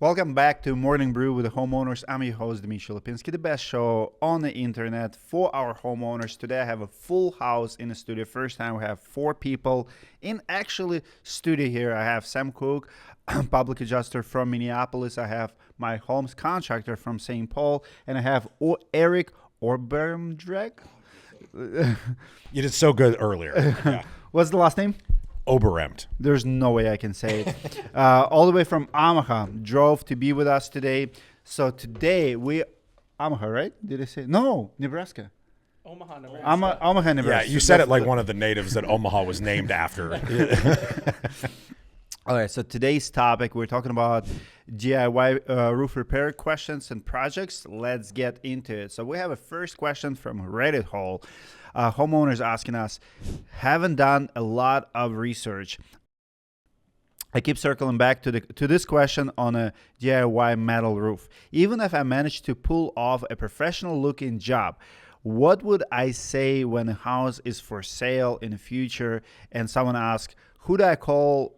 Welcome back to Morning Brew with the Homeowners. I'm your host, Dmitry Lipinski, the best show on the internet for our homeowners. Today I have a full house in the studio. First time we have 4 people in actually studio here. I have Sam Cook, public adjuster from Minneapolis. I have my home's contractor from St. Paul. And I have Eric Obermdreck. You did so good earlier. Yeah. What's the last name? Oberemt. There's no way I can say it. All the way from Omaha, drove to be with us today. So today Omaha, right? Did I say? No, Nebraska. Omaha, Nebraska. Omaha, Nebraska. Yeah, you said it like one of the natives that Omaha was named after. All right, so today's topic, we're talking about DIY roof repair questions and projects. Let's get into it. So we have a first question from Reddit hole. Homeowners asking us, haven't done a lot of research. I keep circling back to this question on a DIY metal roof. Even if I managed to pull off a professional looking job, what would I say when a house is for sale in the future and someone asks, who do I call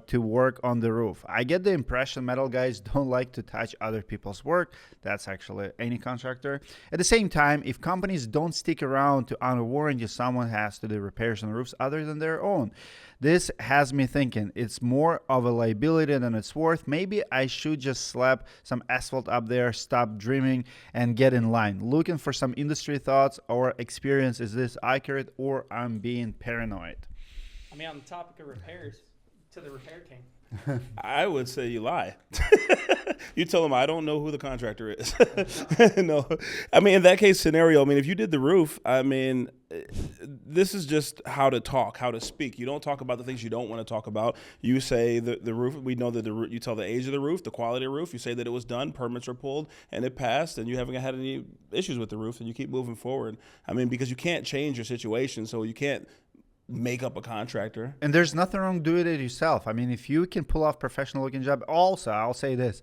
to work on the roof? I get the impression metal guys don't like to touch other people's work. That's actually any contractor. At the same time, if companies don't stick around to honor warranty, someone has to do repairs on roofs other than their own. This has me thinking it's more of a liability than it's worth. Maybe I should just slap some asphalt up there, stop dreaming, and get in line. Looking for some industry thoughts or experience. Is this accurate or I'm being paranoid? I mean, on the topic of repairs, to the repair king. I would say you lie. You tell them, I don't know who the contractor is. No. I mean, in that case scenario, I mean, if you did the roof, I mean, this is just how to talk, how to speak. You don't talk about the things you don't want to talk about. You say the roof, we know that you tell the age of the roof, the quality of the roof. You say that it was done, permits are pulled, and it passed, and you haven't had any issues with the roof, and you keep moving forward. I mean, because you can't change your situation, so you can't make up a contractor. And there's nothing wrong doing it yourself. I mean, if you can pull off professional looking job, also, I'll say this,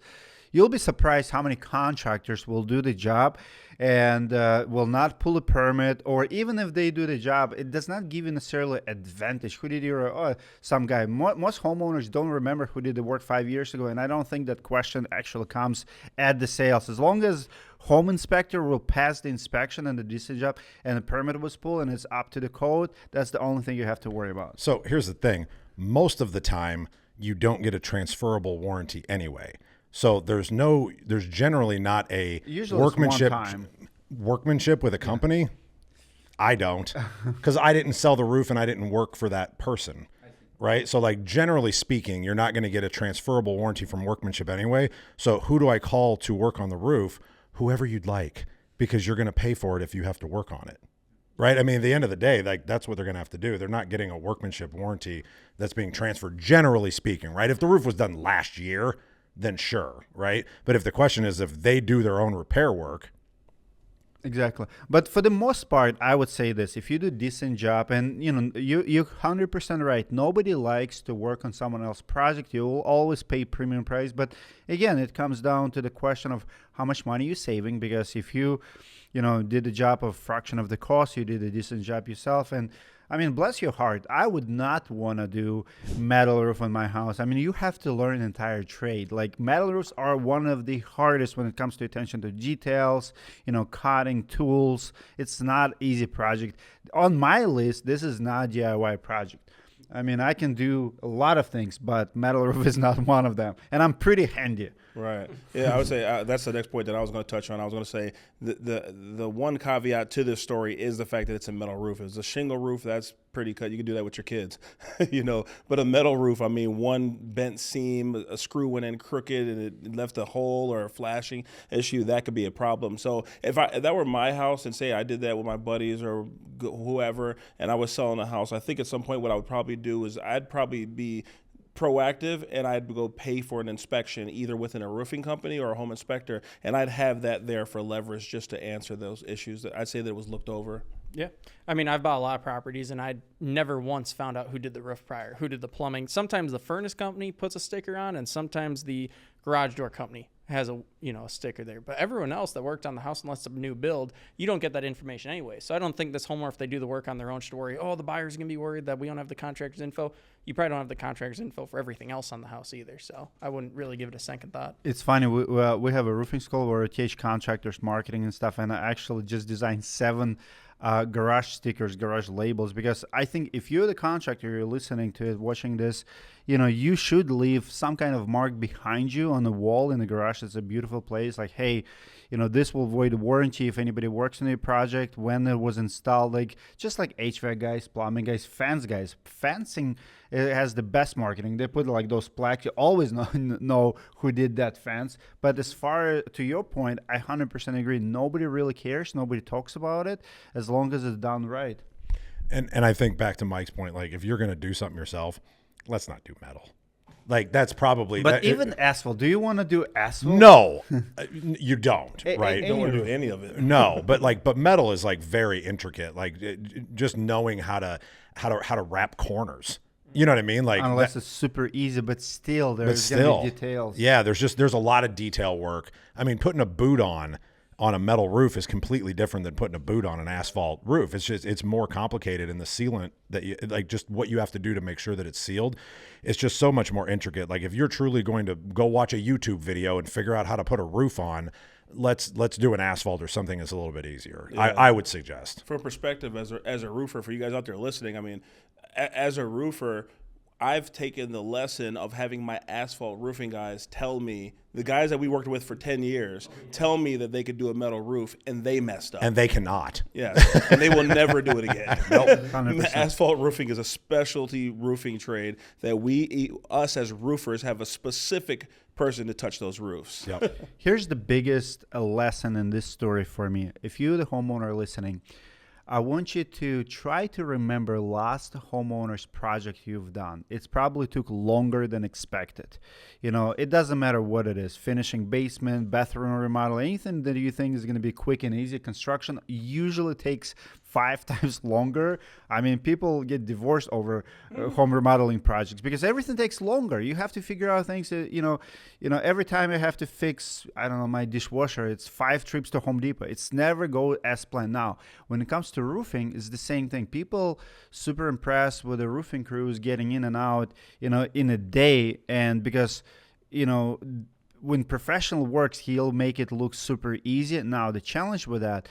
you'll be surprised how many contractors will do the job and will not pull a permit, or even if they do the job, it does not give you necessarily advantage. Who did your, some guy. Most homeowners don't remember who did the work 5 years ago, and I don't think that question actually comes at the sales. As long as home inspector will pass the inspection and the decent job and the permit was pulled and it's up to the code, that's the only thing you have to worry about. So here's the thing. Most of the time, you don't get a transferable warranty anyway. So there's generally not a workmanship with a company. Yeah. I don't, because I didn't sell the roof and I didn't work for that person. Right? So like generally speaking, you're not going to get a transferable warranty from workmanship anyway. So who do I call to work on the roof? Whoever you'd like, because you're going to pay for it if you have to work on it. Right? I mean, at the end of the day, like that's what they're going to have to do. They're not getting a workmanship warranty that's being transferred, generally speaking, right? If the roof was done last year, then sure, right? But if the question is if they do their own repair work. Exactly. But for the most part, I would say this. If you do a decent job, and you're 100% right. Nobody likes to work on someone else's project. You'll always pay premium price. But again, it comes down to the question of how much money you're saving. Because if you did the job of a fraction of the cost, you did a decent job yourself. And I mean, bless your heart, I would not want to do metal roof on my house. I mean, you have to learn an entire trade. Like metal roofs are one of the hardest when it comes to attention to details, cutting tools. It's not an easy project. On my list, this is not a DIY project. I mean, I can do a lot of things, but metal roof is not one of them. And I'm pretty handy. Right. Yeah, I would say that's the next point that I was going to touch on. I was going to say the one caveat to this story is the fact that it's a metal roof. If it's a shingle roof, that's pretty cut. You can do that with your kids, But a metal roof, I mean, one bent seam, a screw went in crooked and it left a hole or a flashing issue, that could be a problem. So if that were my house and say I did that with my buddies or whoever and I was selling a house, I think at some point what I would probably do is I'd probably be proactive and I'd go pay for an inspection either within a roofing company or a home inspector, and I'd have that there for leverage just to answer those issues that I'd say that it was looked over. Yeah. I mean, I've bought a lot of properties and I never once found out who did the roof prior, who did the plumbing. Sometimes the furnace company puts a sticker on and sometimes the garage door company has a sticker there. But everyone else that worked on the house, unless it's a new build, you don't get that information anyway. So I don't think this homeowner, if they do the work on their own, should worry, the buyer's going to be worried that we don't have the contractor's info. you probably don't have the contractor's info for everything else on the house either. So I wouldn't really give it a second thought. It's funny. We have a roofing school where we teach contractors marketing and stuff, and I actually just designed 7 garage stickers, garage labels, because I think if you're the contractor, you're listening to it, watching this, you should leave some kind of mark behind you on the wall in the garage. It's a beautiful place. Like, hey, this will void warranty if anybody works on your project, when it was installed. Like, just like HVAC guys, plumbing guys, fans guys. Fencing, it has the best marketing. They put like those plaques. You always know who did that fence. But as far to your point, I 100% agree. Nobody really cares. Nobody talks about it as long as it's done right. And I think back to Mike's point, like if you're going to do something yourself, let's not do metal. Like that's probably. But even asphalt, do you want to do asphalt? No, you don't. Right? You don't want to do any of it. No, but metal is like very intricate. Like just knowing how to wrap corners. You know what I mean? Like unless it's super easy, but still there's gonna be details. Yeah, there's a lot of detail work. I mean, putting a boot on a metal roof is completely different than putting a boot on an asphalt roof. It's more complicated, and the sealant that you like, just what you have to do to make sure that it's sealed, it's just so much more intricate. Like if you're truly going to go watch a YouTube video and figure out how to put a roof on, let's do an asphalt or something that's a little bit easier. Yeah. I would suggest. From perspective as a roofer, for you guys out there listening, I mean, as a roofer, I've taken the lesson of having my asphalt roofing guys tell me, the guys that we worked with for 10 years, tell me that they could do a metal roof, and they messed up. And they cannot. Yeah, and they will never do it again. Nope. 100%. Asphalt roofing is a specialty roofing trade that us as roofers, have a specific person to touch those roofs. Yep. Here's the biggest lesson in this story for me. If you're the homeowner listening, I want you to try to remember last homeowner's project you've done. It's probably took longer than expected. It doesn't matter what it is. Finishing basement, bathroom remodel, anything that you think is going to be quick and easy. Construction usually takes 5 times longer. I mean, people get divorced over home remodeling projects because everything takes longer. You have to figure out things that, every time I have to fix, I don't know, my dishwasher, it's 5 trips to Home Depot. It's never go as planned. Now, when it comes to roofing, it's the same thing. People super impressed with the roofing crews getting in and out, in a day. And because, when professional works, he'll make it look super easy. Now, the challenge with that,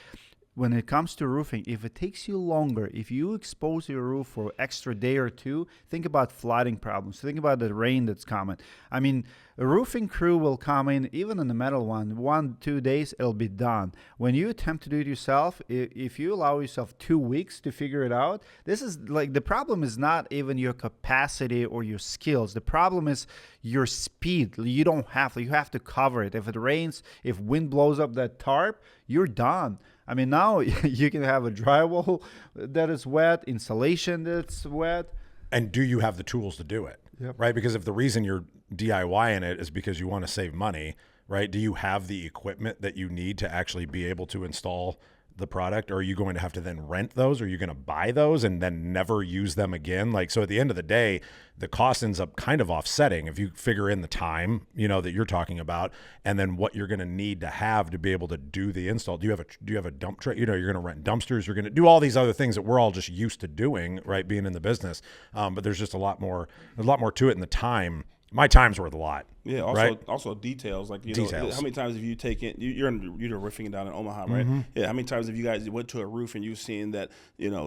when it comes to roofing, if it takes you longer, if you expose your roof for extra day or two, think about flooding problems. Think about the rain that's coming. I mean, a roofing crew will come in, even in the metal one, 1-2 days, it'll be done. When you attempt to do it yourself, if you allow yourself 2 weeks to figure it out, this is like, the problem is not even your capacity or your skills. The problem is your speed. You have to cover it. If it rains, if wind blows up that tarp, you're done. I mean, now you can have a drywall that is wet, insulation that's wet. And do you have the tools to do it? Yep. Right? Because if the reason you're DIYing it is because you want to save money, right? Do you have the equipment that you need to actually be able to install the product? Or are you going to have to then rent those? Or are you going to buy those and then never use them again? Like, so at the end of the day, the cost ends up kind of offsetting if you figure in the time, that you're talking about, and then what you're going to need to have to be able to do the install. Do you have a dump truck? You're going to rent dumpsters. You're going to do all these other things that we're all just used to doing, right? Being in the business. But there's just a lot more to it in the time. My time's worth a lot. Yeah. Also details, like Details. how many times have you taken? You're roofing down in Omaha, right? Mm-hmm. Yeah. How many times have you guys went to a roof and you've seen that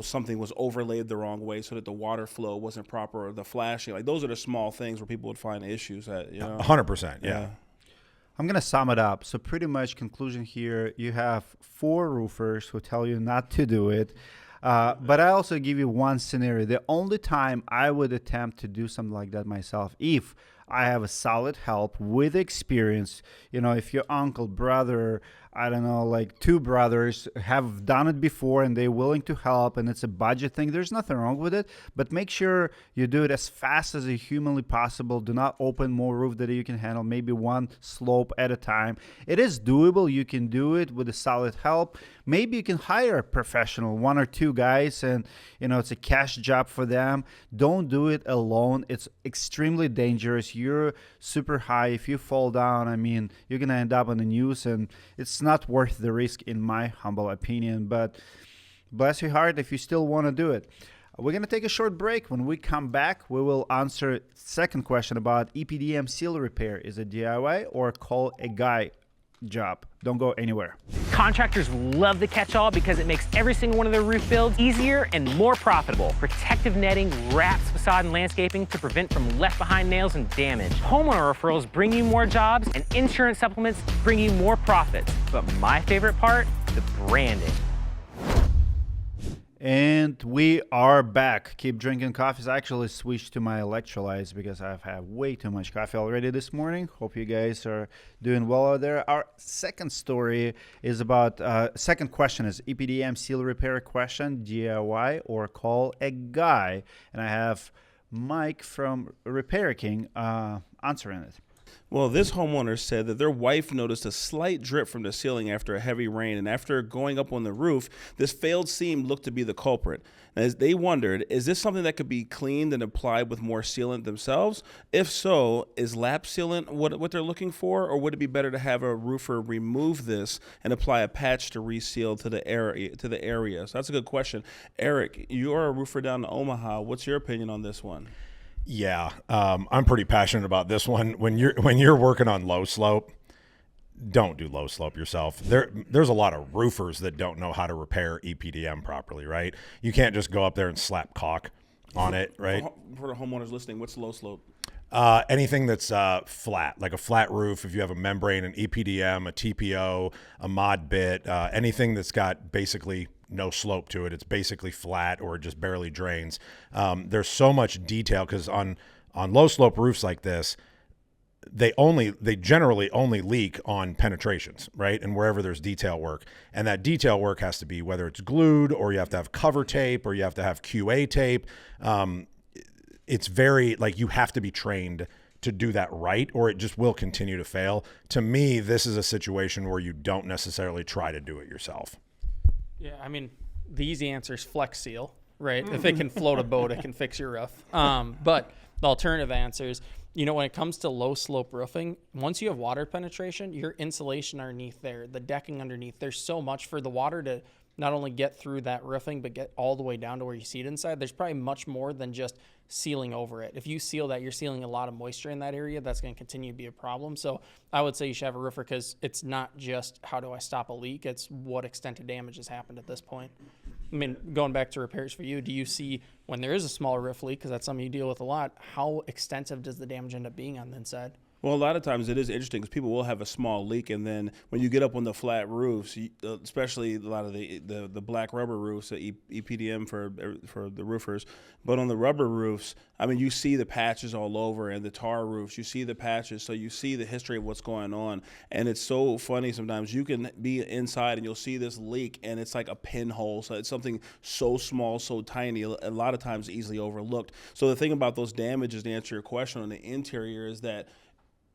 something was overlaid the wrong way so that the water flow wasn't proper, or the flashing? Like those are the small things where people would find issues at. 100%. Yeah. I'm going to sum it up. So pretty much conclusion here, you have 4 roofers who tell you not to do it. But I also give you one scenario. The only time I would attempt to do something like that myself, if I have a solid help with experience, if your uncle, brother, I don't know, like 2 brothers have done it before and they're willing to help and it's a budget thing, there's nothing wrong with it. But make sure you do it as fast as humanly possible. Do not open more roof than you can handle, maybe 1 slope at a time. It is doable. You can do it with a solid help. Maybe you can hire a professional, 1 or 2 guys, and it's a cash job for them. Don't do it alone. It's extremely dangerous. You're super high. If you fall down, I mean, you're going to end up on the news, and it's not worth the risk in my humble opinion. But bless your heart if you still want to do it. We're going to take a short break. When we come back, we will answer second question about EPDM seal repair. Is it DIY or call a guy job? Don't go anywhere. Contractors love the catch-all because it makes every single one of their roof builds easier and more profitable. Protective netting wraps facade and landscaping to prevent from left-behind nails and damage. Homeowner referrals bring you more jobs, and insurance supplements bring you more profits. But my favorite part, the branding. And we are back. Keep drinking coffees. I actually switched to my electrolytes because I've had way too much coffee already this morning. Hope you guys are doing well out there. Our second story is about, second question is EPDM seal repair question, DIY or call a guy. And I have Mike from Repair King answering it. Well, this homeowner said that their wife noticed a slight drip from the ceiling after a heavy rain, and after going up on the roof, this failed seam looked to be the culprit. As they wondered, is this something that could be cleaned and applied with more sealant themselves? If so, is lap sealant what they're looking for, or would it be better to have a roofer remove this and apply a patch to reseal to the area? So that's a good question. Eric, you are a roofer down in Omaha. What's your opinion on this one? Yeah, I'm pretty passionate about this one. When you're working on low slope, don't do low slope yourself. There's a lot of roofers that don't know how to repair EPDM properly, right? You can't just go up there and slap caulk on it, right? For the homeowners listening, what's low slope? Anything that's flat, like a flat roof. If you have a membrane, an EPDM, a TPO, a mod bit, anything that's got basically no slope to it, it's basically flat or it just barely drains. There's so much detail because on low slope roofs like this, they generally only leak on penetrations, right? And wherever there's detail work, and that detail work has to be whether it's glued or you have to have cover tape or you have to have QA tape. It's very, like, you have to be trained to do that right, or it just will continue to fail. To me, this is a situation where you don't necessarily try to do it yourself. Yeah, I mean, the easy answer is Flex Seal, right? If it can float a boat, it can fix your roof. But the alternative answer is, when it comes to low slope roofing, once you have water penetration, your insulation underneath there, the decking underneath, there's so much for the water to not only get through that roofing, but get all the way down to where you see it inside. There's probably much more than just sealing over it. If you seal that, you're sealing a lot of moisture in that area. That's going to continue to be a problem. So I would say you should have a roofer, because it's not just how do I stop a leak, it's what extent of damage has happened at this point. I mean, going back to repairs for you, do you see when there is a smaller roof leak, because that's something you deal with a lot, how extensive does the damage end up being on the inside? Well, a lot of times it is interesting because people will have a small leak, and then when you get up on the flat roofs, especially a lot of the black rubber roofs, the EPDM for the roofers, but on the rubber roofs, I mean, you see the patches all over, and the tar roofs, you see the patches, so you see the history of what's going on, and it's so funny sometimes. You can be inside and you'll see this leak, and it's like a pinhole, so it's something so small, so tiny, a lot of times easily overlooked. So the thing about those damages, to answer your question on the interior, is that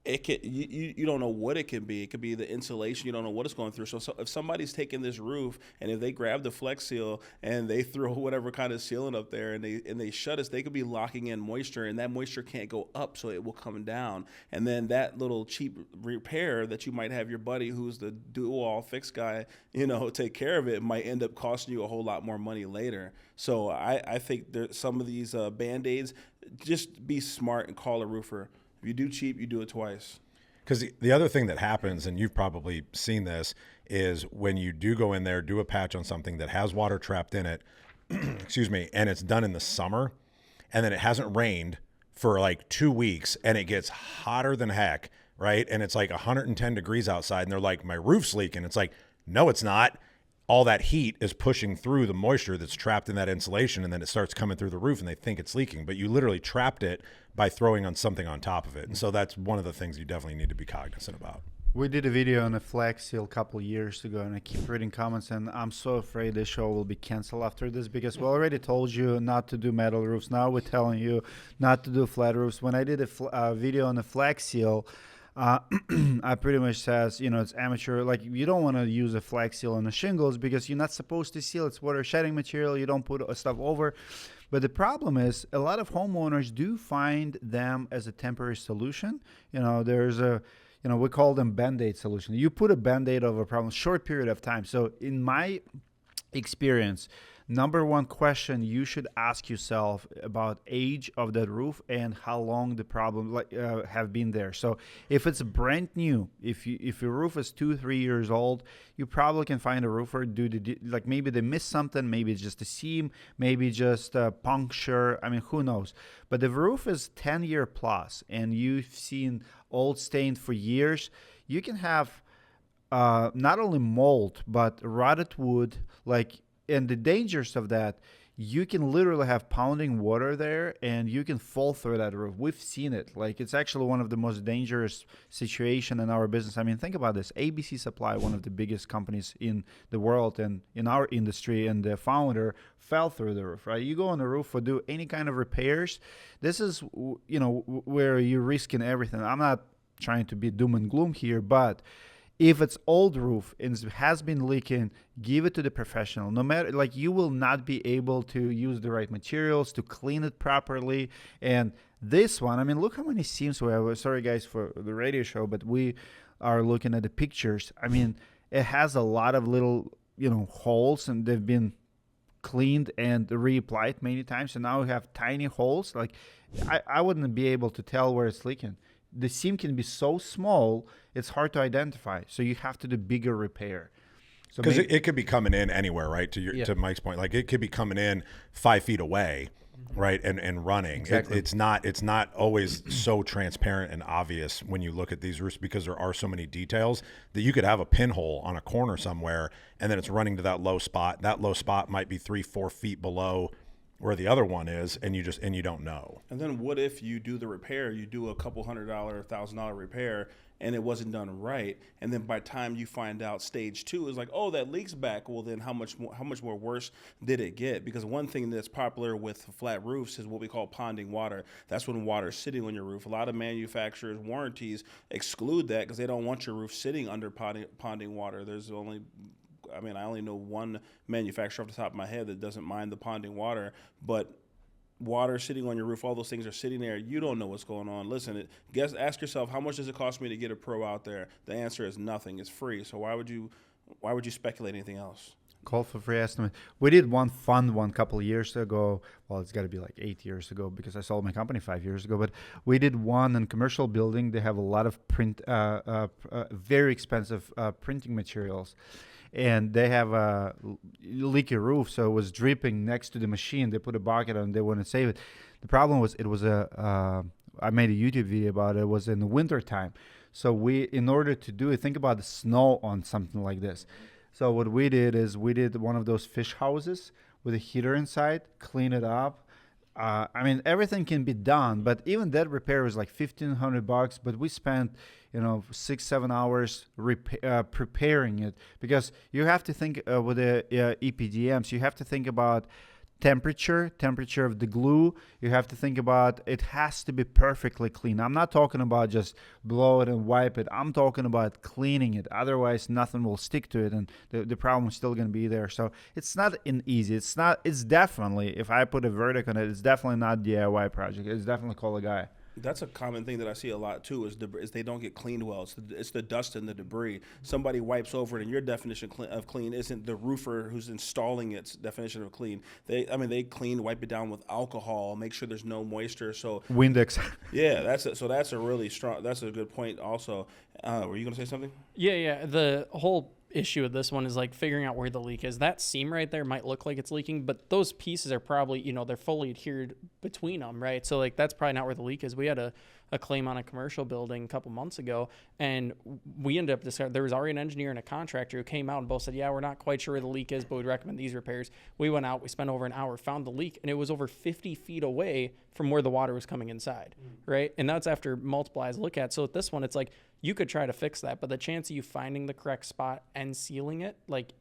it can, you don't know what it can be. It could be the insulation. You don't know what it's going through. So if somebody's taking this roof, and if they grab the Flex Seal and they throw whatever kind of sealant up there and they shut us, they could be locking in moisture, and that moisture can't go up, so it will come down. And then that little cheap repair that you might have your buddy who's the do-all fix guy, take care of it, might end up costing you a whole lot more money later. So I think some of these Band-Aids, just be smart and call a roofer. If you do cheap, you do it twice. Because the other thing that happens, and you've probably seen this, is when you do go in there, do a patch on something that has water trapped in it, excuse me, and it's done in the summer, and then it hasn't rained for like 2 weeks, and it gets hotter than heck, right? And it's like 110 degrees outside, and they're like, my roof's leaking. It's like, no, it's not. All that heat is pushing through the moisture that's trapped in that insulation, and then it starts coming through the roof, and they think it's leaking. But you literally trapped it by throwing on something on top of it. And so that's one of the things you definitely need to be cognizant about. We did a video on a Flex Seal a couple years ago, and I keep reading comments, and I'm so afraid this show will be canceled after this, because we already told you not to do metal roofs. Now we're telling you not to do flat roofs. When I did a video on the Flex Seal, I pretty much says, it's amateur. Like, you don't want to use a Flex Seal on the shingles because you're not supposed to seal. It's water shedding material. You don't put stuff over. But the problem is a lot of homeowners do find them as a temporary solution. There's we call them Band-Aid solution. You put a Band-Aid over a problem, short period of time. So in my experience, number one question you should ask yourself about age of that roof and how long the problem have been there. So if it's brand new, if your roof is 2-3 years old, you probably can find a roofer like maybe they missed something, maybe it's just a seam, maybe just a puncture. I mean, who knows? But the roof is 10-year plus, and you've seen old stain for years, you can have not only mold but rotted wood, and the dangers of that, you can literally have pounding water there and you can fall through that roof. We've seen it. It's actually one of the most dangerous situation in our business. I mean, think about this. ABC Supply, one of the biggest companies in the world and in our industry, and the founder fell through the roof, right? You go on the roof or do any kind of repairs. This is, where you're risking everything. I'm not trying to be doom and gloom here, but if it's old roof and has been leaking, give it to the professional. No matter, you will not be able to use the right materials to clean it properly. And this one, I mean, look how many seams we have. Sorry, guys, for the radio show, but we are looking at the pictures. I mean, it has a lot of little, holes, and they've been cleaned and reapplied many times. And now we have tiny holes. I wouldn't be able to tell where it's leaking. The seam can be so small, it's hard to identify. So you have to do bigger repair. Because it could be coming in anywhere, right? To Mike's point, it could be coming in 5 feet away, right, and running. Exactly. It's not always so transparent and obvious when you look at these roofs, because there are so many details that you could have a pinhole on a corner somewhere, and then it's running to that low spot. That low spot might be 3-4 feet below where the other one is, and you don't know. And then what if you do the repair, you do a couple $100, $1,000 repair, and it wasn't done right, and then by the time you find out stage 2 is oh, that leak's back. Well, then how much more worse did it get? Because one thing that's popular with flat roofs is what we call ponding water. That's when water's sitting on your roof. A lot of manufacturers' warranties exclude that because they don't want your roof sitting under ponding water. I only know one manufacturer off the top of my head that doesn't mind the ponding water, but water sitting on your roof, all those things are sitting there. You don't know what's going on. Listen, ask yourself, how much does it cost me to get a pro out there? The answer is nothing. It's free. So why would you speculate anything else? Call for free estimate. We did one fun one couple of years ago. Well, it's got to be 8 years ago because I sold my company 5 years ago. But we did one in commercial building. They have a lot of very expensive printing materials. And they have a leaky roof, so it was dripping next to the machine. They put a bucket on, they wouldn't save it. The problem was I made a YouTube video about it. It was in the winter time. So in order to do it, think about the snow on something like this. So what we did is we did one of those fish houses with a heater inside, clean it up. Everything can be done, but even that repair was $1,500. But we spent, 6-7 hours preparing it, because you have to think with the EPDMs, you have to think about temperature of the glue. You have to think about it has to be perfectly clean. I'm not talking about just blow it and wipe it. I'm talking about cleaning it. Otherwise, nothing will stick to it, and the problem is still going to be there. So it's not easy. It's definitely, if I put a verdict on it, it's definitely not DIY project. It's definitely call a guy. That's a common thing that I see a lot too, is they don't get cleaned well. It's the dust and the debris. Somebody wipes over it, and your definition of clean isn't the roofer who's installing its definition of clean. They clean, wipe it down with alcohol, make sure there's no moisture. So Windex. Yeah, that's a really strong. That's a good point. Also, were you going to say something? Yeah. The whole issue with this one is figuring out where the leak is. That seam right there might look like it's leaking, but those pieces are probably, they're fully adhered between them, right? So that's probably not where the leak is. We had a claim on a commercial building a couple months ago, and we ended up discovering there was already an engineer and a contractor who came out and both said, yeah, we're not quite sure where the leak is, but we'd recommend these repairs. We went out, we spent over an hour, found the leak, and it was over 50 feet away from where the water was coming inside, right? And that's after multiple eyes look at. So with this one, it's you could try to fix that, but the chance of you finding the correct spot and sealing it, it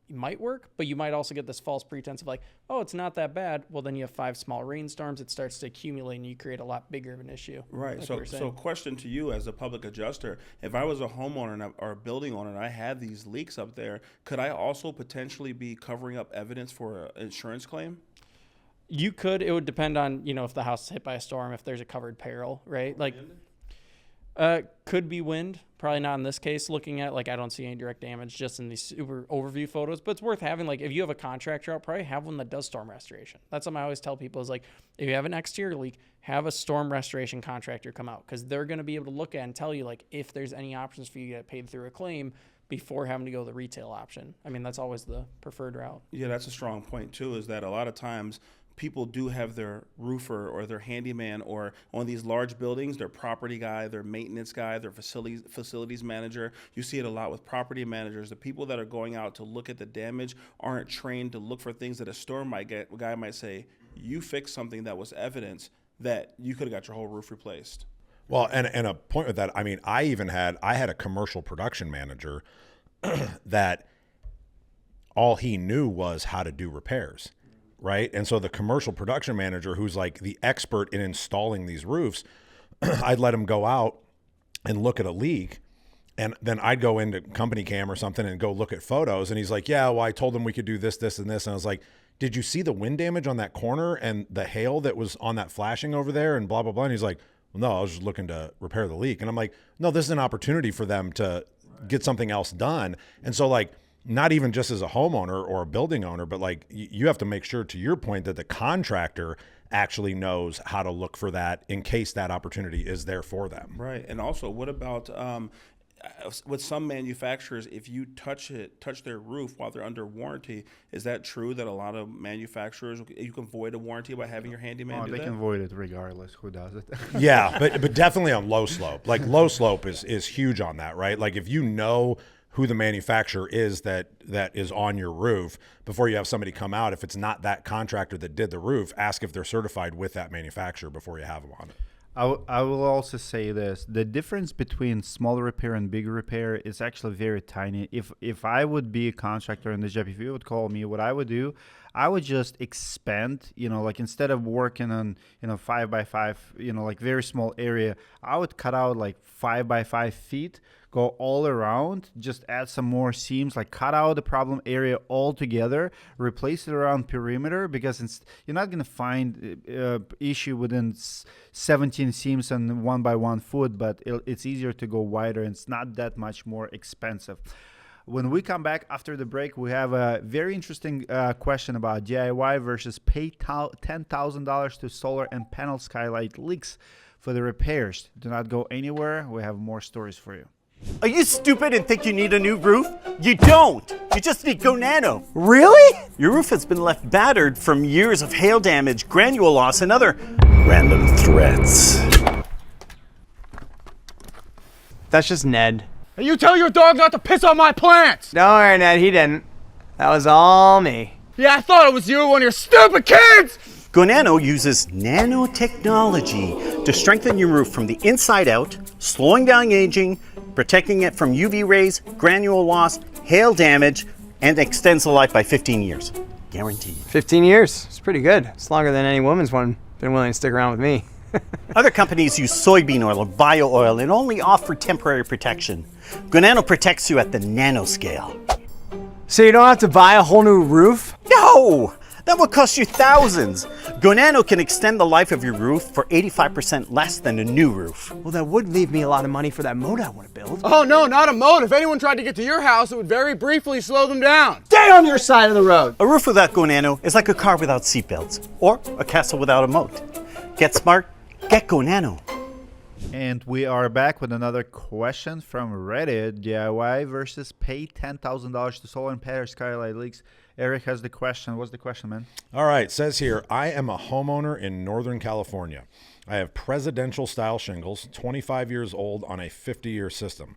might work, but you might also get this false pretense of oh, it's not that bad. Well, then you have 5 small rainstorms, it starts to accumulate, and you create a lot bigger of an issue. Right. So question to you as a public adjuster, if I was a homeowner or a building owner and I had these leaks up there, could I also potentially be covering up evidence for an insurance claim? You could. It would depend on, if the house is hit by a storm, if there's a covered peril, right? Could be wind. Probably not in this case. Looking at, like, I don't see any direct damage just in these super overview photos, but it's worth having. Like, if you have a contractor out, probably have one that does storm restoration. That's something I always tell people is, like, if you have an exterior leak, have a storm restoration contractor come out, because they're going to be able to look at and tell you, like, if there's any options for you to get paid through a claim before having to go the retail option. I mean, that's always the preferred route. Yeah, that's a strong point too, is that a lot of times people do have their roofer or their handyman, or on these large buildings, their property guy, their maintenance guy, their facilities manager. You see it a lot with property managers. The people that are going out to look at the damage aren't trained to look for things that a storm might get. A guy might say, you fixed something that was evidence that you could have got your whole roof replaced. Well, and a point with that, I mean, I had a commercial production manager that all he knew was how to do repairs, right? And so the commercial production manager, who's like the expert in installing these roofs, I'd let him go out and look at a leak, and then I'd go into company cam or something and go look at photos, and he's like, yeah, well, I told him we could do this, this, and this. And I was like, did you see the wind damage on that corner and the hail that was on that flashing over there and blah, blah, blah? And he's like, well, no, I was just looking to repair the leak. And I'm like, no, this is an opportunity for them to get something else done. And so, like, not even just as a homeowner or a building owner, but like you have to make sure, to your point, that the contractor actually knows how to look for that in case that opportunity is there for them. Right. And also, what about with some manufacturers, if you touch their roof while they're under warranty, is that true that a lot of manufacturers, you can void a warranty by having your handyman do they that? can void it regardless who does it. Yeah, but definitely on low slope. Like low slope is huge on that, right? Like if you know who the manufacturer is that is on your roof before you have somebody come out, if it's not that contractor that did the roof, ask if they're certified with that manufacturer before you have them on it. I will also say this: the difference between small repair and big repair is actually very tiny. If I would be a contractor in the job, if you would call me, what I would do, I would just expand, like instead of working on, 5x5, like very small area, I would cut out like 5x5 feet, go all around, just add some more seams, like cut out the problem area altogether, replace it around perimeter, because you're not going to find issue within 17 seams and 1x1 foot, but it's easier to go wider, and it's not that much more expensive. When we come back after the break, we have a very interesting question about DIY versus pay $10,000 to solar and panel skylight leaks for the repairs. Do not go anywhere. We have more stories for you. Are you stupid and think you need a new roof? You don't! You just need Go Nano. Really? Your roof has been left battered from years of hail damage, granule loss, and other random threats. That's just Ned. Hey, you tell your dog not to piss on my plants! Don't worry, Ned, he didn't. That was all me. Yeah, I thought it was you, one of your stupid kids! Go Nano uses nanotechnology to strengthen your roof from the inside out, slowing down aging, protecting it from UV rays, granule loss, hail damage, and extends the life by 15 years. Guaranteed. 15 years. It's pretty good. It's longer than any woman's one been willing to stick around with me. Other companies use soybean oil or bio oil and only offer temporary protection. Go Nano protects you at the nanoscale. So you don't have to buy a whole new roof? No! That would cost you thousands. Go Nano can extend the life of your roof for 85% less than a new roof. Well, that would leave me a lot of money for that moat I want to build. Oh no, not a moat. If anyone tried to get to your house, it would very briefly slow them down. Stay on your side of the road. A roof without Go Nano is like a car without seatbelts, or a castle without a moat. Get smart, get Go Nano. And we are back with another question from Reddit: DIY versus pay $10,000 to solar and panel skylight leaks. Eric has the question. What's the question, man? All right, says here, I am a homeowner in Northern California. I have presidential style shingles, 25 years old on a 50-year system.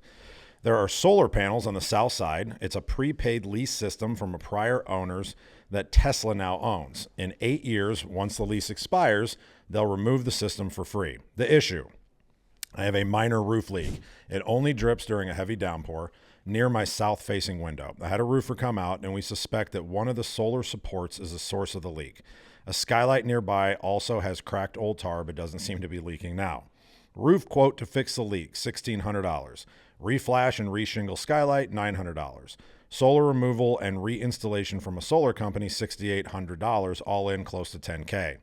There are solar panels on the south side. It's a prepaid lease system from a prior owners that Tesla now owns. In 8 years, once the lease expires, they'll remove the system for free. The issue: I have a minor roof leak. It only drips during a heavy downpour near my south-facing window. I had a roofer come out, and we suspect that one of the solar supports is the source of the leak. A skylight nearby also has cracked old tar, but doesn't seem to be leaking now. Roof quote to fix the leak, $1,600. Reflash and reshingle skylight, $900. Solar removal and reinstallation from a solar company, $6,800, all in close to $10K.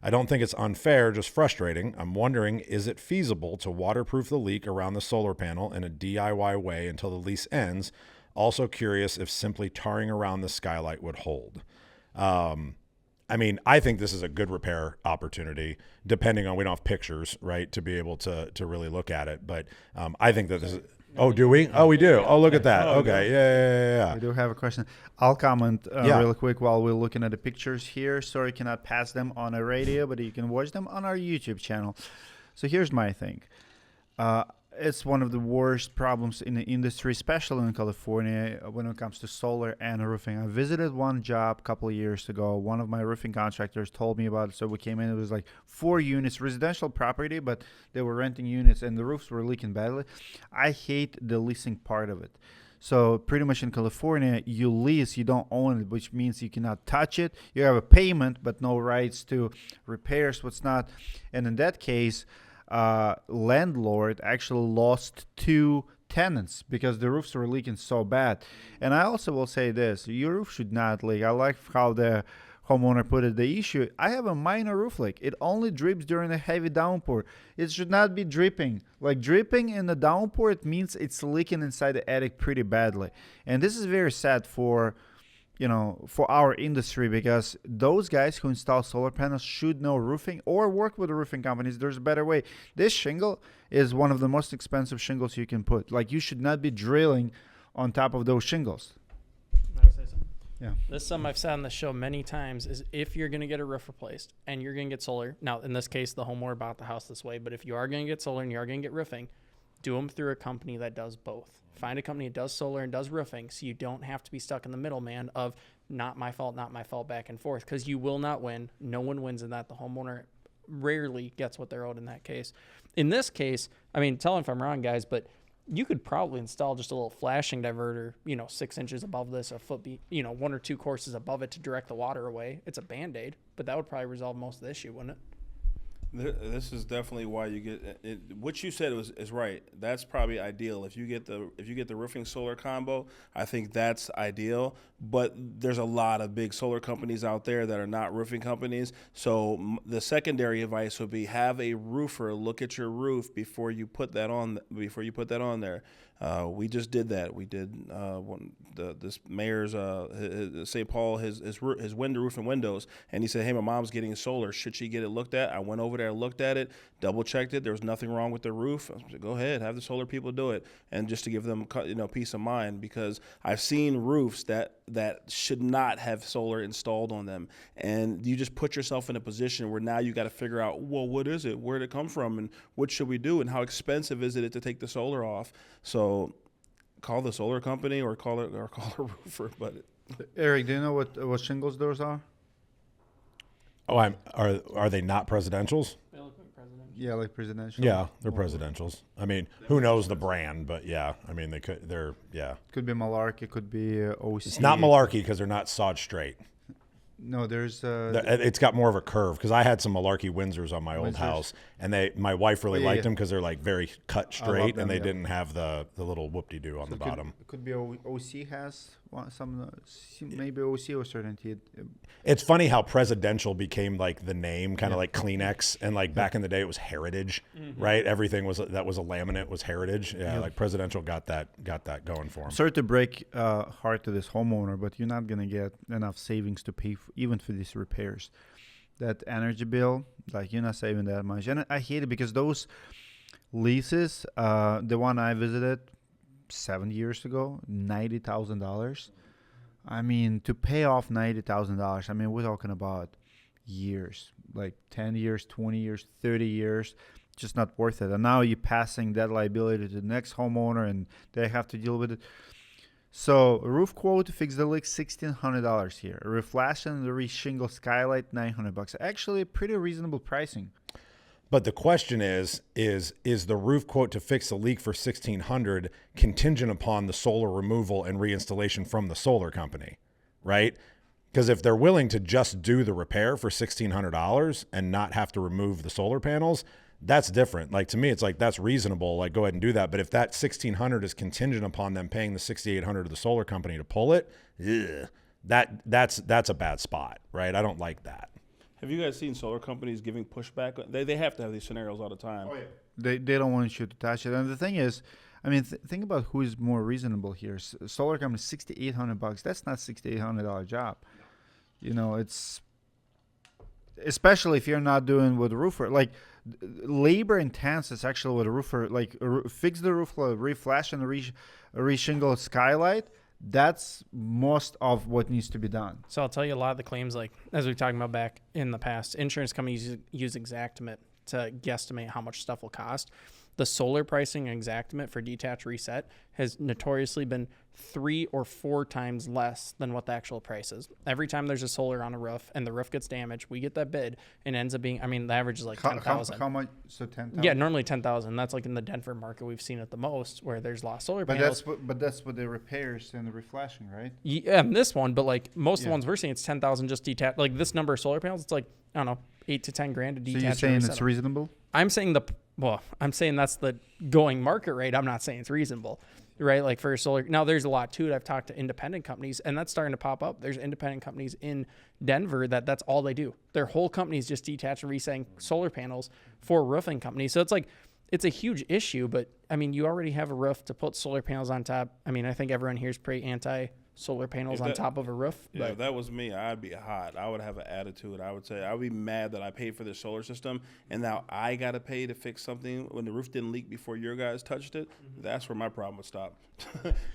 I don't think it's unfair, just frustrating. I'm wondering, is it feasible to waterproof the leak around the solar panel in a DIY way until the lease ends? Also curious if simply tarring around the skylight would hold. I mean, I think this is a good repair opportunity, depending on, we don't have pictures, right, to be able to really look at it. But I think that this is, oh, do we? Oh, we do. Oh, look at that. Okay. Yeah. I do have a question. I'll comment Yeah. real quick while we're looking at the pictures here. Sorry, cannot pass them on a radio, but you can watch them on our YouTube channel. So here's my thing. It's one of the worst problems in the industry, especially in California, when it comes to solar and roofing. I visited one job a couple of years ago. One of my roofing contractors told me about it. So we came in, it was like 4 units, residential property, but they were renting units and the roofs were leaking badly. I hate the leasing part of it. So pretty much in California, you lease, you don't own it, which means you cannot touch it. You have a payment, but no rights to repairs, what's not. And in that case, landlord actually lost 2 tenants because the roofs were leaking so bad. And I also will say this, your roof should not leak. I like how the homeowner put it. The issue, I have a minor roof leak. It only drips during a heavy downpour. It should not be dripping. Like dripping in the downpour, it means it's leaking inside the attic pretty badly. And this is very sad for our industry, because those guys who install solar panels should know roofing or work with the roofing companies. There's a better way. This shingle is one of the most expensive shingles you can put. Like, you should not be drilling on top of those shingles. Yeah. This is something I've said on the show many times, is if you're going to get a roof replaced and you're going to get solar, now in this case, the homeowner bought the house this way, but if you are going to get solar and you are going to get roofing, do them through a company that does both. Find a company that does solar and does roofing, so you don't have to be stuck in the middleman of not my fault, back and forth, because you will not win. No one wins in that. The homeowner rarely gets what they're owed in that case. In this case, I mean, tell me if I'm wrong, guys, but you could probably install just a little flashing diverter, 6 inches above this, a foot, 1 or 2 courses above it to direct the water away. It's a Band-Aid, but that would probably resolve most of the issue, wouldn't it? This is definitely why you get it. What you said is right. That's probably ideal. If you get the roofing solar combo, I think that's ideal. But there's a lot of big solar companies out there that are not roofing companies. So the secondary advice would be, have a roofer look at your roof before you put that on. There. We just did that. We did this mayor's St. Paul his window roof and windows, and he said, "Hey, my mom's getting solar. Should she get it looked at?" I went over there, looked at it, double checked it. There was nothing wrong with the roof. I said, go ahead, have the solar people do it, and just to give them peace of mind, because I've seen roofs that should not have solar installed on them, and you just put yourself in a position where now you got to figure out, well, what is it, where did it come from, and what should we do, and how expensive is it to take the solar off? So call the solar company or call a roofer. But Eric, do you know what shingles those are? Oh, are they not presidentials? They look like presidential. Yeah, like presidential. Yeah, they're presidentials. I mean, who knows the brand, but yeah, I mean, yeah. Could be Malarkey, could be OC. It's not Malarkey because they're not sawed straight. No, there's. It's got more of a curve, because I had some Malarkey Windsors on my old house, and my wife really liked them because they're like very cut straight, and they didn't have the little whoop-de-doo on the bottom. It could be OC has some, maybe OC or certainty. It's funny how presidential became like the name, kind of like Kleenex, and like back in the day it was Heritage, right? Everything that was a laminate was Heritage. Yeah, like presidential got that going for them. Sorry to break heart to this homeowner, but you're not gonna get enough savings to pay even for these repairs. That energy bill, like, you're not saving that much, and I hate it because those leases, the one I visited 7 years ago, $90,000. I mean, to pay off $90,000, I mean, we're talking about years, like 10 years, 20 years, 30 years, just not worth it. And now you're passing that liability to the next homeowner, and they have to deal with it. So a roof quote to fix the leak, $1,600 here. A reflashing the re-shingle Skylight, $900. Actually, pretty reasonable pricing. But the question is the roof quote to fix the leak for $1,600 contingent upon the solar removal and reinstallation from the solar company, right? Because if they're willing to just do the repair for $1,600 and not have to remove the solar panels, that's different. Like, to me, it's like, that's reasonable. Like, go ahead and do that. But if that $1,600 is contingent upon them paying the $6,800 to the solar company to pull it, that's a bad spot, right? I don't like that. Have you guys seen solar companies giving pushback? They have to have these scenarios all the time. Oh, yeah. They don't want you to touch it. And the thing is, I mean, think about who is more reasonable here. Solar company, $6,800. That's not $6,800 job. You know, it's especially if you're not doing with a roofer. Like labor intense is actually with a roofer. Like fix the roof, reflash and reshingle skylight. That's most of what needs to be done. So I'll tell you a lot of the claims, like as we were talking about back in the past, insurance companies use Xactimate to guesstimate how much stuff will cost. The solar pricing in Xactimate for detach reset has notoriously been 3 or 4 times less than what the actual price is. Every time there's a solar on a roof and the roof gets damaged, we get that bid and it ends up being, I mean, the average is like 10,000. How much? So 10,000? Yeah, normally 10,000. That's like in the Denver market we've seen it the most, where there's a lot of solar panels. But that's what the repairs and the reflashing, right? Yeah, this one, but like most of the ones we're seeing, it's 10,000 just detached. Like this number of solar panels, it's like, I don't know, 8 to 10 grand to detach. So you're saying it's reasonable? I'm saying I'm saying that's the going market rate. I'm not saying it's reasonable, right? Like for solar. Now there's a lot to it. I've talked to independent companies and that's starting to pop up. There's independent companies in Denver that's all they do. Their whole company is just detach and reselling solar panels for roofing companies. So it's like, it's a huge issue, but I mean, you already have a roof to put solar panels on top. I mean, I think everyone here is pretty anti solar panels on top of a roof. Yeah, if that was me, I'd be hot. I would have an attitude. I would say I would be mad that I paid for this solar system and now I got to pay to fix something when the roof didn't leak before your guys touched it. That's where my problem would stop.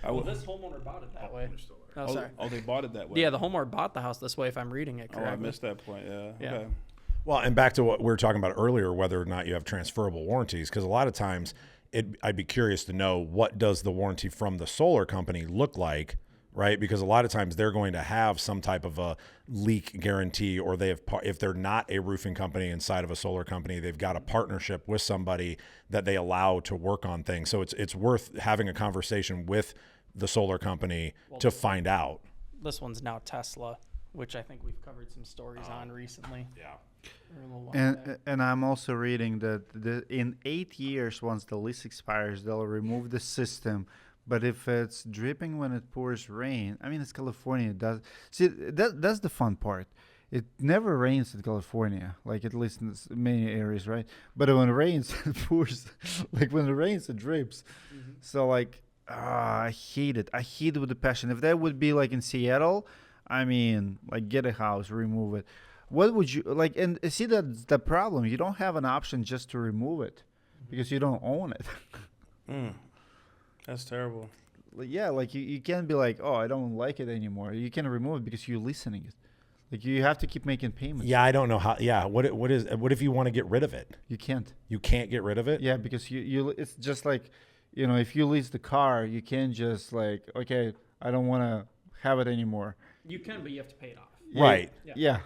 Well, this homeowner bought it that way. Oh, sorry. Oh, they bought it that way. Yeah, the homeowner bought the house this way, if I'm reading it Oh, correctly. I missed that point. Yeah. Yeah. Okay. Well, and back to what we were talking about earlier, whether or not you have transferable warranties, because a lot of times I'd be curious to know, what does the warranty from the solar company look like, right? Because a lot of times they're going to have some type of a leak guarantee, or they have, if they're not a roofing company inside of a solar company, they've got a partnership with somebody that they allow to work on things. So it's worth having a conversation with the solar company to find out. This one's now Tesla, which I think we've covered some stories on recently. Yeah. Or a little while back. And I'm also reading that in 8 years, once the lease expires, they'll remove the system. But if it's dripping when it pours rain, I mean, it's California. That's the fun part. It never rains in California, like at least in many areas, right? But when it rains, it pours. Like when it rains, it drips. Mm-hmm. So like, I hate it. I hate it with a passion. If that would be like in Seattle, I mean, like get a house, remove it. What would you like? And see, that's the problem. You don't have an option just to remove it because you don't own it. That's terrible. Yeah, like you can't be like, oh, I don't like it anymore. You can remove it because you're leasing it. Like you have to keep making payments. Yeah, I don't know how. Yeah, what if you want to get rid of it? You can't. You can't get rid of it? Yeah, because you it's just like, you know, if you lease the car, you can't just like, okay, I don't want to have it anymore. You can, but you have to pay it off. Right. Yeah.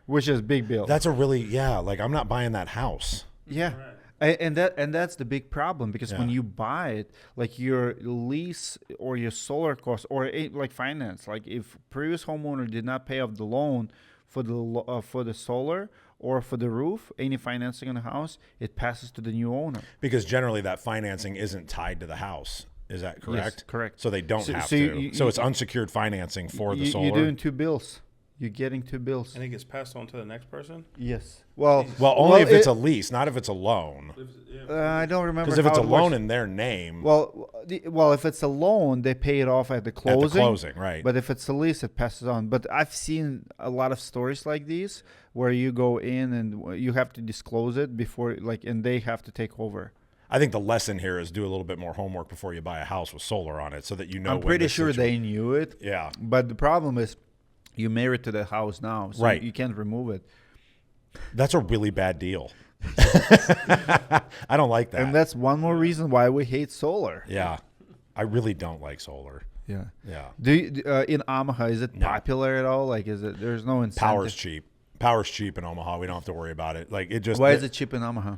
Which is big bill. That's a really, like I'm not buying that house. Yeah. And that's the big problem, because when Yeah. you buy it, like your lease or your solar cost or like finance, like if previous homeowner did not pay off the loan for the solar or for the roof, any financing on the house, it passes to the new owner. Because generally that financing isn't tied to the house. Is that correct? Yes, correct. So they don't have so to. So it's unsecured financing for the solar. You're doing 2 bills. You're getting 2 bills. And it gets passed on to the next person? Yes. Well, only if it's a lease, not if it's a loan. I don't remember. Because if it's how a it loan works. in their name, Well, if it's a loan, they pay it off at the closing. at the closing, right? But if it's a lease, it passes on. But I've seen a lot of stories like these where you go in and you have to disclose it before, like, and they have to take over. I think the lesson here is do a little bit more homework before you buy a house with solar on it, so that you know. I'm pretty sure they knew it. Yeah. But the problem is, you're married to the house now, so Right. you can't remove it. That's a really bad deal. I don't like that. And that's one more reason why we hate solar. Yeah, I really don't like solar. Yeah. Yeah. Do you, in Omaha, is it popular at all? Like, is it? There's no incentive. Power's cheap. Power's cheap in Omaha. We don't have to worry about it. Like it just. Why is it cheap in Omaha?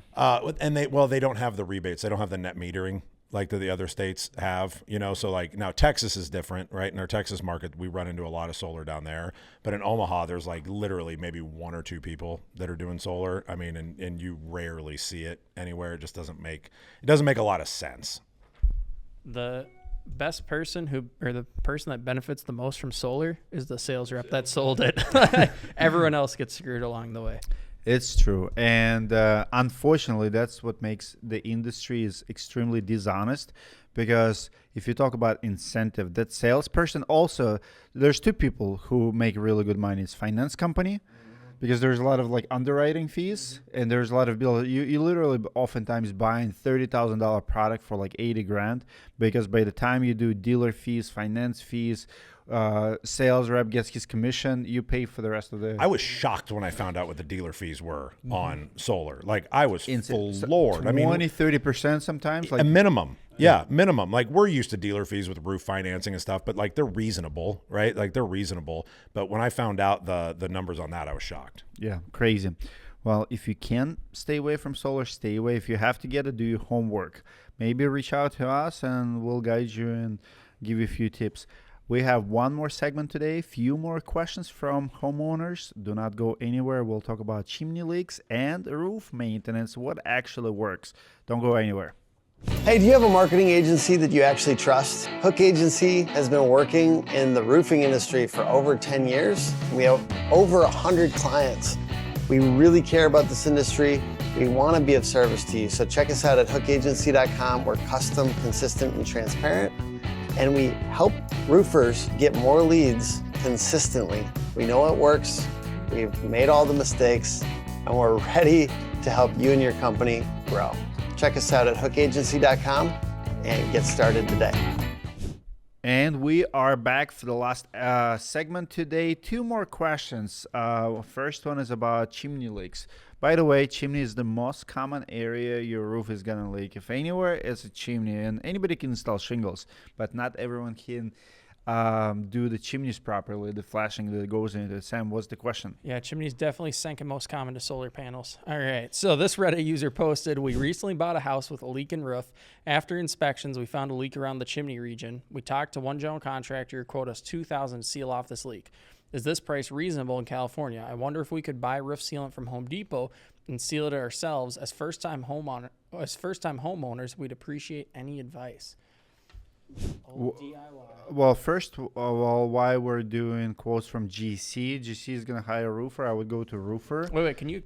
And they don't have the rebates. They don't have the net metering like the other states have, you know. So like now Texas is different, right? In our Texas market, we run into a lot of solar down there. But in Omaha, there's like literally maybe 1 or 2 people that are doing solar. I mean, and you rarely see it anywhere. It just doesn't make a lot of sense. The best person the person that benefits the most from solar is the sales rep that sold it. Everyone else gets screwed along the way. It's true. And unfortunately, that's what makes the industry is extremely dishonest, because if you talk about incentive, that salesperson also, there's two people who make really good money. It's finance company, because there's a lot of like underwriting fees, and there's a lot of bills. You literally oftentimes buying $30,000 product for like 80 grand, because by the time you do dealer fees, finance fees, sales rep gets his commission, you pay for the rest of the. I was shocked when I found out what the dealer fees were on solar. Like I was floored. 20-30% sometimes, like a minimum. Yeah, minimum. Like we're used to dealer fees with roof financing and stuff, but like they're reasonable, right? Like they're reasonable. But when I found out the numbers on that, I was shocked. Yeah, crazy. Well, if you can stay away from solar, stay away. If you have to get it, do your homework. Maybe reach out to us and we'll guide you and give you a few tips. We have one more segment today, few more questions from homeowners. Do not go anywhere. We'll talk about chimney leaks and roof maintenance, what actually works. Don't go anywhere. Hey, do you have a marketing agency that you actually trust? Hook Agency has been working in the roofing industry for over 10 years. We have over 100 clients. We really care about this industry. We want to be of service to you. So check us out at hookagency.com. We're custom, consistent, and transparent. And we help roofers get more leads consistently. We know it works. We've made all the mistakes, and we're ready to help you and your company grow. Check us out at hookagency.com and get started today. And we are back for the last segment today. Two more questions. First one is about chimney leaks. By the way, chimney is the most common area your roof is going to leak. If anywhere, it's a chimney. And anybody can install shingles, but not everyone can do the chimneys properly, the flashing that goes into it. Sam, what's the question? Yeah, chimneys definitely second most common to solar panels. All right, so this Reddit user posted, we recently bought a house with a leaking roof. After inspections, we found a leak around the chimney region. We talked to one general contractor who quoted us $2,000 to seal off this leak. Is this price reasonable in California? I wonder if we could buy roof sealant from Home Depot and seal it ourselves. As first-time homeowners, we'd appreciate any advice. DIY. Well, first of all, why we're doing quotes from GC. GC is going to hire a roofer. I would go to roofer. Wait, can you,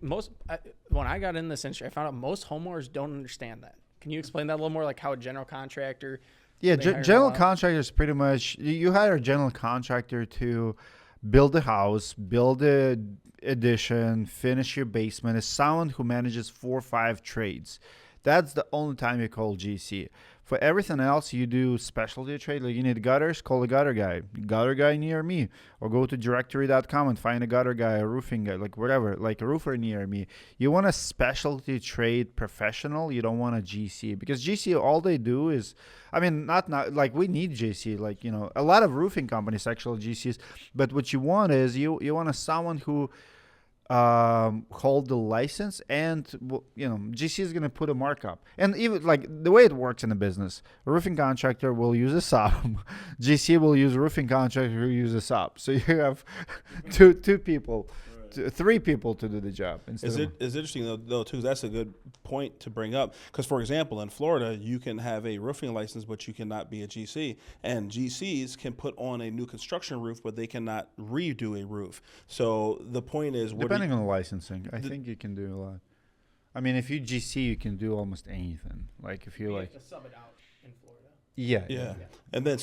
when I got in this industry, I found out most homeowners don't understand that. Can you explain that a little more, like how a general contractor? Yeah, general contractors pretty much, you hire a general contractor to build a house, build a addition, finish your basement. It's someone who manages 4 or 5 trades. That's the only time you call GC. For everything else, you do specialty trade. Like you need gutters, call a gutter guy near me, or go to directory.com and find a gutter guy, a roofing guy, like whatever, like a roofer near me. You want a specialty trade professional. You don't want a GC, because GC, all they do is, I mean, not like we need GC, like, you know, a lot of roofing companies actually GCs, but what you want is you want someone who hold the license, and you know, GC is going to put a markup. And even like the way it works in the business, a roofing contractor will use a sub, GC will use a roofing contractor who uses a sub. So you have two people, 3 people to do the job. It's interesting though too. That's a good point to bring up, because for example, in Florida, you can have a roofing license, but you cannot be a GC. And GCs can put on a new construction roof, but they cannot redo a roof. So the point is, depending on the licensing, I think you can do a lot. I mean, if you GC, you can do almost anything. Like if you like have to sub it out in Florida. Yeah. And then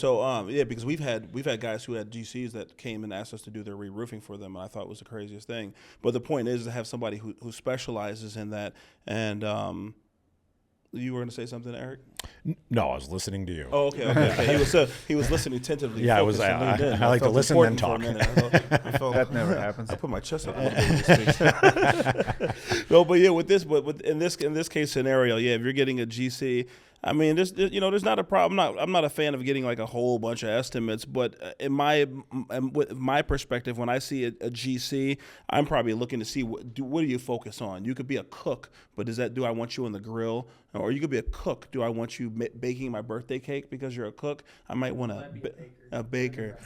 because we've had guys who had GCs that came and asked us to do their re-roofing for them, and I thought it was the craziest thing. But the point is to have somebody who specializes in that. And you were going to say something, Eric? No, I was listening to you. Oh, okay. He was listening attentively. Yeah, I like to listen and talk. That never happens. I put my chest up. No, but yeah, in this case scenario, yeah, if you're getting a GC, I mean, there's not a problem. I'm not a fan of getting like a whole bunch of estimates, but with my perspective, when I see a GC, I'm probably looking to see what do you focus on. You could be a cook, but do I want you on the grill? Or you could be a cook. Do I want you baking my birthday cake because you're a cook? I might want a baker.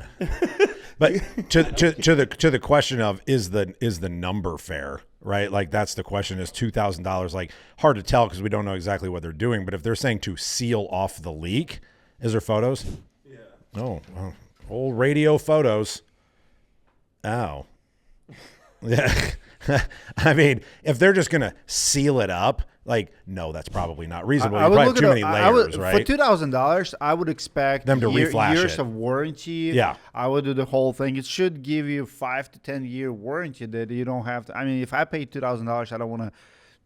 But to the question of is the number fair, right? Like that's the question. Is $2,000 like hard to tell because we don't know exactly what they're doing. But if they're saying to seal off the leak, Is there photos? Yeah. Oh, old radio photos. Oh. Yeah. I mean, if they're just going to seal it up, like, no, that's probably not reasonable. You probably have too many layers, right? For $2,000, I would expect them to reflash years it. of warranty. Yeah. I would do the whole thing. It should give you 5 to 10 year warranty that you don't have to. I mean, if I pay $2,000, I don't want to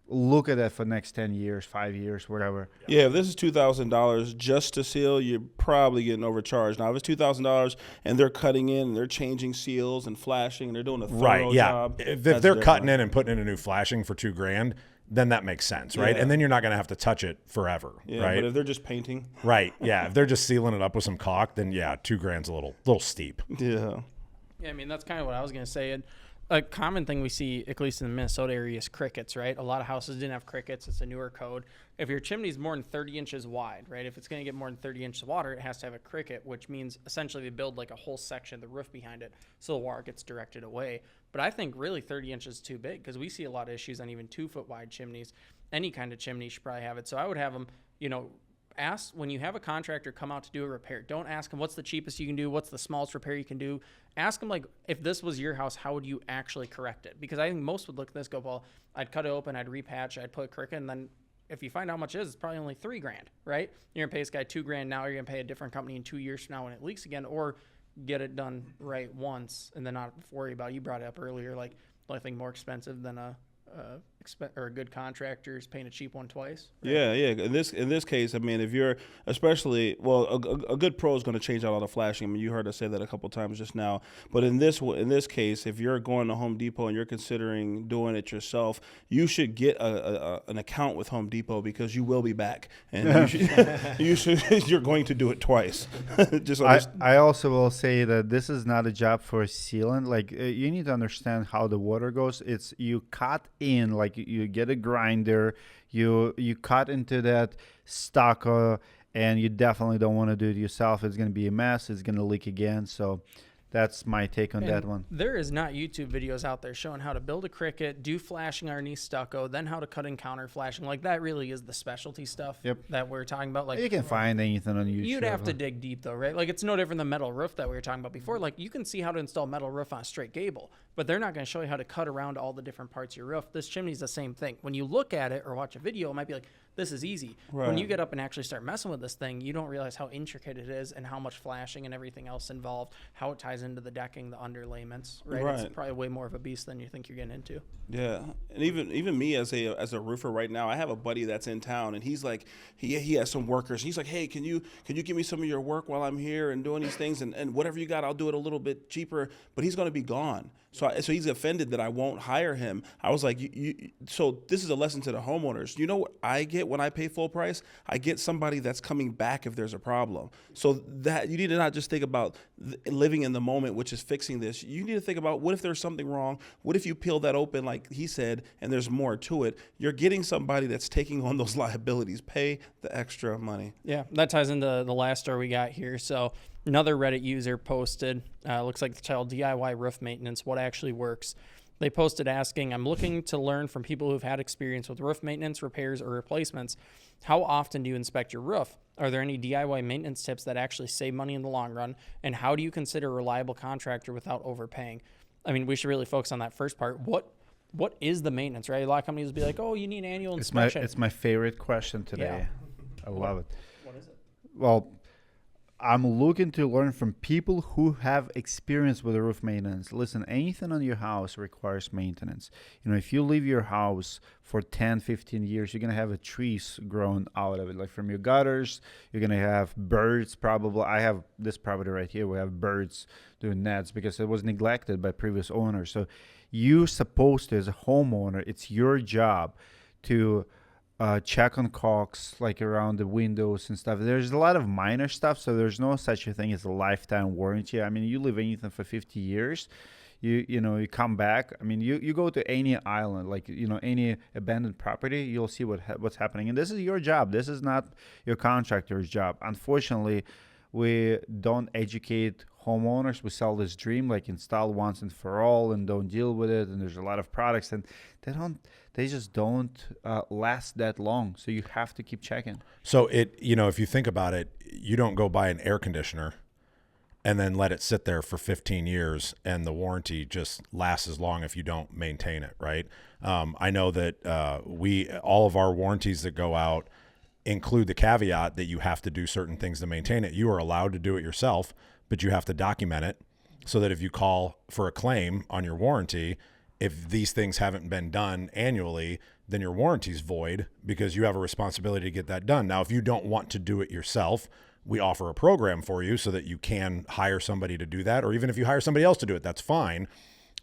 look at that for next 10 years, 5 years, whatever. Yeah, if this is $2,000 just to seal, you're probably getting overcharged. Now, if it's $2,000 and they're cutting in and they're changing seals and flashing and they're doing a thorough job, if they're cutting in and putting in a new flashing for $2,000, then that makes sense, right? Yeah. And then you're not going to have to touch it forever, yeah, right? But if they're just painting, right? Yeah, if they're just sealing it up with some caulk, then yeah, $2,000's a little steep. yeah. Yeah, I mean, that's kind of what I was going to say. And a common thing we see, at least in the Minnesota area, is crickets, right? A lot of houses didn't have crickets. It's a newer code. If your chimney's more than 30 inches wide, right, if it's going to get more than 30 inches of water, it has to have a cricket, which means essentially they build like a whole section of the roof behind it so the water gets directed away. But I think really 30 inches is too big because we see a lot of issues on even 2-foot wide chimneys. Any kind of chimney should probably have it. So I would have them, ask when you have a contractor come out to do a repair, don't ask them what's the cheapest you can do, what's the smallest repair you can do. Ask them, like, if this was your house, how would you actually correct it? Because I think most would look at this, go, well, I'd cut it open, I'd repatch, I'd put a cricket, and then if you find out how much it is, it's probably only $3,000, right? You're gonna pay this guy $2,000 now, you're gonna pay a different company in 2 years from now when it leaks again, or get it done right once and then not worry about it. You brought it up earlier, like, I think more expensive than a good contractor is paying a cheap one twice. Right? Yeah. In this case, I mean, if you're especially a good pro is going to change out all the flashing. I mean, you heard us say that a couple times just now. But in this case, if you're going to Home Depot and you're considering doing it yourself, you should get an account with Home Depot because you will be back, and you're going to do it twice. I also will say that this is not a job for a sealant. Like, you need to understand how the water goes. It's you cut in, like you get a grinder, you cut into that stucco, and you definitely don't want to do it yourself. It's going to be a mess. It's going to leak again. So that's my take on that one. There is not YouTube videos out there showing how to build a cricket, do flashing underneath stucco, then how to cut in counterflashing. Like, that really is the specialty stuff that we're talking about. Like, you can find anything on YouTube. You'd have to dig deep, though, right? Like, it's no different than metal roof that we were talking about before. Like, you can see how to install metal roof on a straight gable, but they're not going to show you how to cut around all the different parts of your roof. This chimney's the same thing. When you look at it or watch a video, it might be like, this is easy. Right. When you get up and actually start messing with this thing, you don't realize how intricate it is and how much flashing and everything else involved, how it ties into the decking, the underlayments, right? It's probably way more of a beast than you think you're getting into. Yeah, and even me as a roofer right now, I have a buddy that's in town, and he's like, he has some workers. He's like, hey, can you give me some of your work while I'm here and doing these things, and whatever you got, I'll do it a little bit cheaper. But he's going to be gone, so he's offended that I won't hire him. I was like, so this is a lesson to the homeowners. You know what I get when I pay full price? I get somebody that's coming back if there's a problem. So that you need to not just think about living in the moment, which is fixing this. You need to think about, what if there's something wrong? What if you peel that open, like he said, and there's more to it? You're getting somebody that's taking on those liabilities. Pay the extra money. Yeah, that ties into the last story we got here. So another Reddit user posted, looks like the title, DIY roof maintenance, what actually works. They posted asking, I'm looking to learn from people who've had experience with roof maintenance, repairs, or replacements. How often do you inspect your roof? Are there any DIY maintenance tips that actually save money in the long run? And how do you consider a reliable contractor without overpaying? I mean, we should really focus on that first part. What is the maintenance, right? A lot of companies will be like, oh, you need an annual inspection. It's my favorite question today. Yeah. I love it. What is it? Well, I'm looking to learn from people who have experience with roof maintenance. Listen, anything on your house requires maintenance. If you leave your house for 10, 15 years, you're going to have trees growing out of it. Like from your gutters, you're going to have birds probably. I have this property right here. We have birds doing nets because it was neglected by previous owners. So you're supposed to, as a homeowner, it's your job to check on caulks, like around the windows and stuff. There's a lot of minor stuff, so there's no such a thing as a lifetime warranty. I mean, you live anything for 50 years, you come back. I mean, you go to any island, like any abandoned property, you'll see what's happening. And this is your job. This is not your contractor's job. Unfortunately, we don't educate homeowners. We sell this dream, like install once and for all and don't deal with it. And there's a lot of products, and they they just don't last that long. So you have to keep checking. So if you think about it, you don't go buy an air conditioner and then let it sit there for 15 years and the warranty just lasts as long if you don't maintain it, right? I know that all of our warranties that go out include the caveat that you have to do certain things to maintain it. You are allowed to do it yourself, but you have to document it so that if you call for a claim on your warranty, if these things haven't been done annually, then your warranty's void because you have a responsibility to get that done. Now, if you don't want to do it yourself, we offer a program for you so that you can hire somebody to do that. Or even if you hire somebody else to do it, that's fine.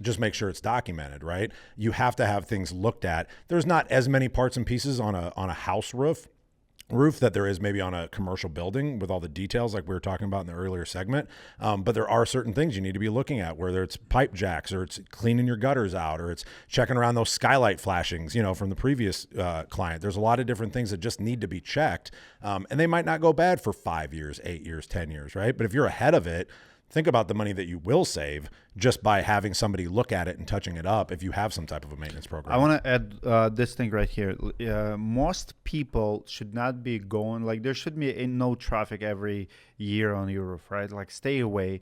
Just make sure it's documented, right? You have to have things looked at. There's not as many parts and pieces on a house roof that there is maybe on a commercial building with all the details like we were talking about in the earlier segment. But there are certain things you need to be looking at, whether it's pipe jacks or it's cleaning your gutters out or it's checking around those skylight flashings, from the previous client. There's a lot of different things that just need to be checked. And they might not go bad for 5 years, 8 years, 10 years, right? But if you're ahead of it, think about the money that you will save just by having somebody look at it and touching it up if you have some type of a maintenance program. I want to add this thing right here. Most people should not be going, like there should be no traffic every year on your roof, right? Like stay away.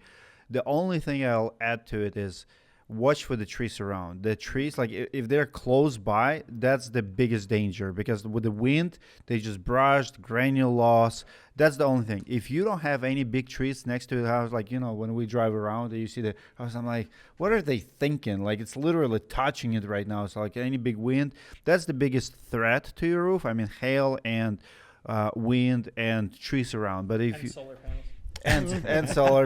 The only thing I'll add to it is watch for the trees around. The trees, like if they're close by, that's the biggest danger because with the wind, they just brushed, granule loss. That's the only thing. If you don't have any big trees next to the house, like, when we drive around and you see the house, I'm like, what are they thinking? Like it's literally touching it right now. So like any big wind, that's the biggest threat to your roof. I mean, hail and wind and trees around. But if solar panels. And solar,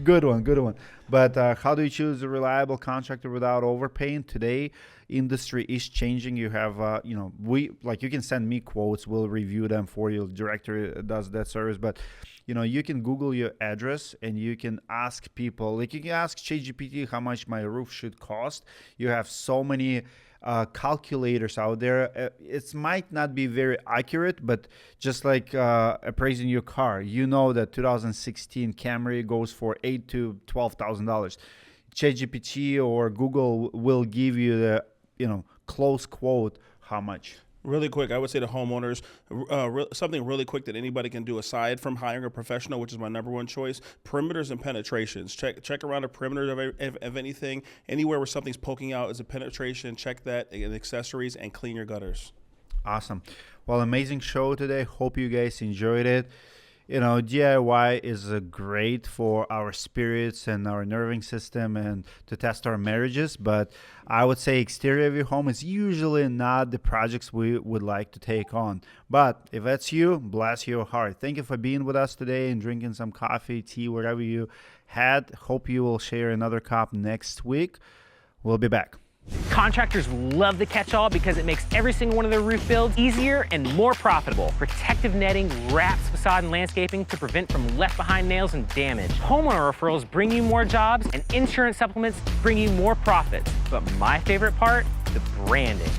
good one. But how do you choose a reliable contractor without overpaying? Today, industry is changing. You have, you can send me quotes. We'll review them for you. Director does that service. But, you can Google your address and you can ask people. Like you can ask ChatGPT how much my roof should cost. You have so many calculators out there. It might not be very accurate, but just like appraising your car, that 2016 Camry goes for $8,000 to $12,000. ChatGPT or Google will give you the close quote how much. Really quick, I would say to homeowners, something really quick that anybody can do aside from hiring a professional, which is my number one choice, perimeters and penetrations. Check around the perimeter of anything. Anywhere where something's poking out is a penetration. Check that and accessories and clean your gutters. Awesome. Well, amazing show today. Hope you guys enjoyed it. DIY is great for our spirits and our nerving system and to test our marriages. But I would say exterior of your home is usually not the projects we would like to take on. But if that's you, bless your heart. Thank you for being with us today and drinking some coffee, tea, whatever you had. Hope you will share another cup next week. We'll be back. Contractors love the catch-all because it makes every single one of their roof builds easier and more profitable. Protective netting wraps facade and landscaping to prevent from left-behind nails and damage. Homeowner referrals bring you more jobs, and insurance supplements bring you more profits. But my favorite part, the branding.